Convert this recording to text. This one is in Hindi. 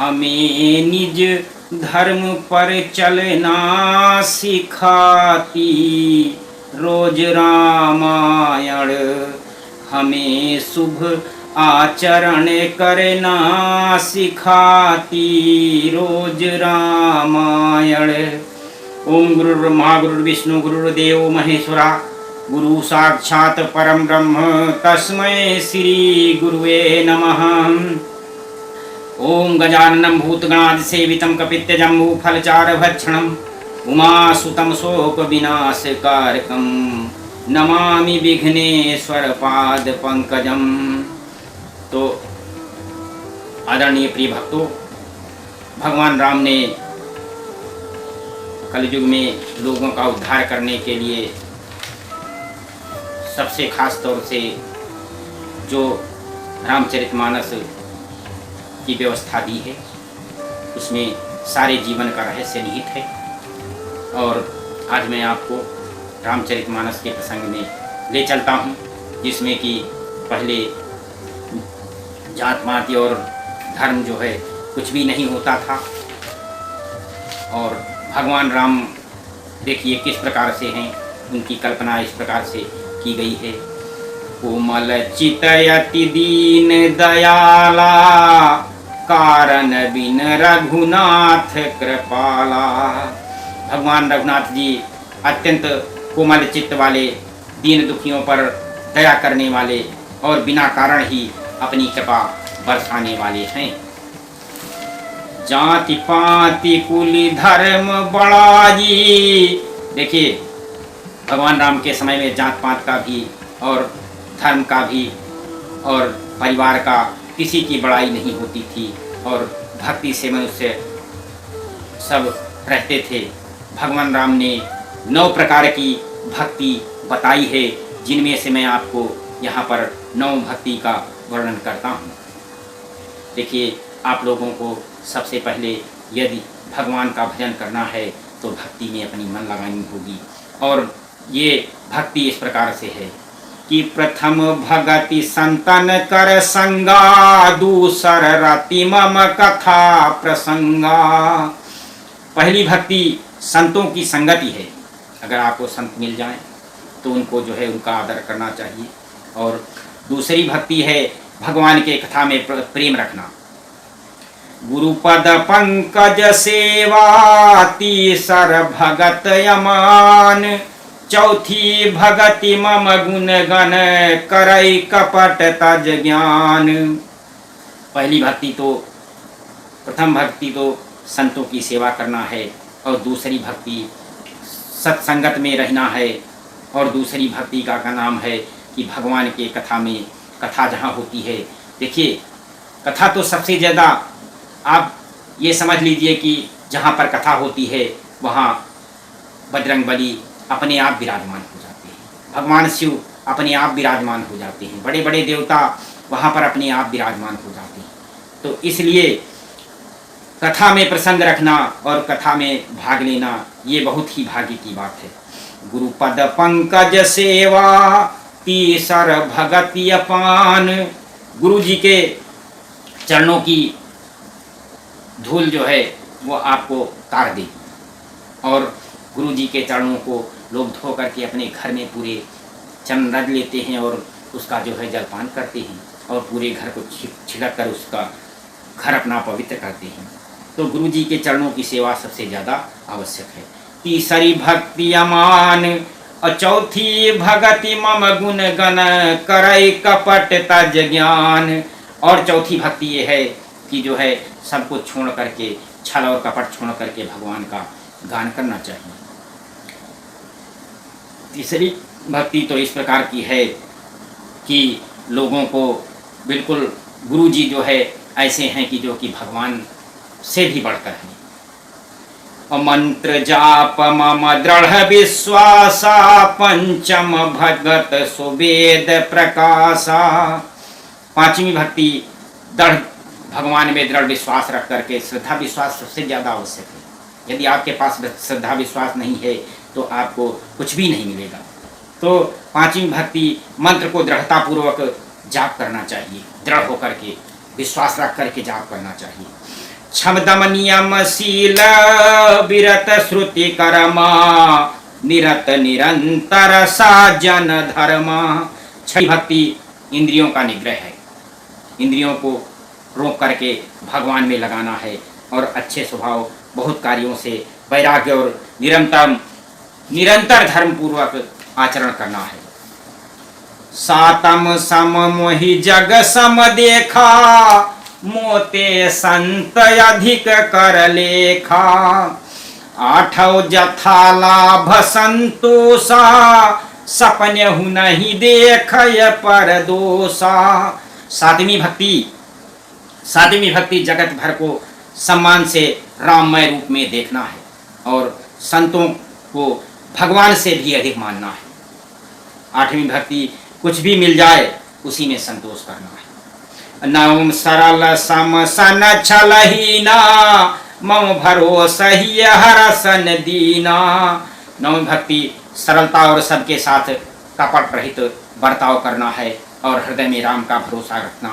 हमें निज धर्म पर चलना सिखाती रोज रामायण। हमें शुभ आचरण करना सिखाती रोज रामायण। ओम गुरुर्ब्रह्मा गुरुर्विष्णु गुरुर्देव महेश्वरा गुरु साक्षात परम ब्रह्म तस्मै श्री गुरुवे नमः। ओम गजाननं भूतगणादि सेवितं कपित्थजम्बूफलचारभक्षणं उमासुतं शोकविनाशकारकं नमामि विघ्नेश्वर पाद पंकजम। तो आदरणीय प्रिय भक्तों, भगवान राम ने कलयुग में लोगों का उद्धार करने के लिए सबसे खास तौर से जो रामचरितमानस की व्यवस्था दी है उसमें सारे जीवन का रहस्य निहित है। और आज मैं आपको रामचरितमानस के प्रसंग में ले चलता हूँ, जिसमें कि पहले जात पात और धर्म जो है कुछ भी नहीं होता था, और भगवान राम देखिए किस प्रकार से हैं, उनकी कल्पना इस प्रकार से की गई है। कोमल चितयति दीन दयाला कारण बिन रघुनाथ कृपाला। भगवान रघुनाथ जी अत्यंत कोमल चित्त वाले, दीन दुखियों पर दया करने वाले और बिना कारण ही अपनी कृपा बरसाने वाले हैं। जाति पाति कुल धर्म बड़ाई। देखिए भगवान राम के समय में जात पात का भी और धर्म का भी और परिवार का किसी की बड़ाई नहीं होती थी, और भक्ति से मनुष्य सब रहते थे। भगवान राम ने 9 प्रकार की भक्ति बताई है, जिनमें से मैं आपको यहाँ पर 9 भक्ति का वर्णन करता हूँ। देखिए आप लोगों को सबसे पहले यदि भगवान का भजन करना है तो भक्ति में अपनी मन लगानी होगी, और ये भक्ति इस प्रकार से है कि प्रथम भगति संतन कर संगा दूसर रति मम कथा प्रसंगा। पहली भक्ति संतों की संगति है। अगर आपको संत मिल जाएं तो उनको जो है उनका आदर करना चाहिए। और दूसरी भक्ति है भगवान के कथा में प्रेम रखना। गुरुपद पंकज सेवा तीसर भगत यमान। चौथी भगति मम गुण गण करई कपट तज ज्ञान। पहली भक्ति तो, प्रथम भक्ति तो संतों की सेवा करना है, और दूसरी भक्ति सत्संगत में रहना है, और दूसरी भक्ति का नाम है कि भगवान के कथा में, कथा जहाँ होती है, देखिए कथा तो सबसे ज़्यादा आप ये समझ लीजिए कि जहाँ पर कथा होती है वहाँ बजरंग बली अपने आप विराजमान हो जाते हैं, भगवान शिव अपने आप विराजमान हो जाते हैं, बड़े बड़े देवता वहाँ पर अपने आप विराजमान हो जाते हैं। तो इसलिए कथा में प्रसंग रखना और कथा में भाग लेना ये बहुत ही भाग्य की बात है। गुरुपद पंकज सेवा तीसर भगति अपान। गुरु जी के चरणों की धूल जो है वो आपको तार देगी, और गुरु जी के चरणों को लोग धो करके अपने घर में पूरे चरण रज लेते हैं और उसका जो है जलपान करते हैं, और पूरे घर को छिड़क कर उसका घर अपना पवित्र करते हैं। तो गुरु जी के चरणों की सेवा सबसे ज़्यादा आवश्यक है। तीसरी भक्ति अमान, और चौथी भगति मम गुण गण करई कपट तज ज्ञान। और चौथी भक्ति ये है कि जो है सबको छोड़ करके, छल और कपट छोड़ करके भगवान का गान करना चाहिए। तीसरी भक्ति तो इस प्रकार की है कि लोगों को बिल्कुल गुरु जी जो है ऐसे हैं कि जो कि भगवान से भी बढ़कर हैं। और मंत्र जाप मम दृढ़ विश्वासा पंचम भगत सुवेद प्रकाशा। पांचवी भक्ति दृढ़, भगवान में दृढ़ विश्वास रख करके, श्रद्धा विश्वास सबसे ज़्यादा आवश्यक है। यदि आपके पास श्रद्धा विश्वास नहीं है तो आपको कुछ भी नहीं मिलेगा। तो पांचवी भक्ति मंत्र को दृढ़तापूर्वक जाप करना चाहिए, दृढ़ होकर के विश्वास रख करके जाप करना चाहिए। क्षम दम नियम शील विरत श्रुति कर्मा निरत निरंतर साजन धर्म। छठी भक्ति इंद्रियों का निग्रह है। इंद्रियों को रोक करके भगवान में लगाना है और अच्छे स्वभाव बहुत कार्यों से वैराग्य और निरंतर धर्म पूर्वक आचरण करना है। सातम सम मोहि जग सम देखा मोते संत अधिक कर लेखा। आठौ जथा लाभ संतोषा सपने हु नहीं देखय पर दोषा। सातवीं भक्ति जगत भर को सम्मान से राममय रूप में देखना है और संतों को भगवान से भी अधिक मानना है। आठवीं भक्ति कुछ भी मिल जाए उसी में संतोष करना है। नवम सरल सम सन छलहीना मम भरोसा ही हरसन दीना। नवम भक्ति सरलता और सबके साथ कपट रहित बर्ताव करना है और हृदय में राम का भरोसा रखना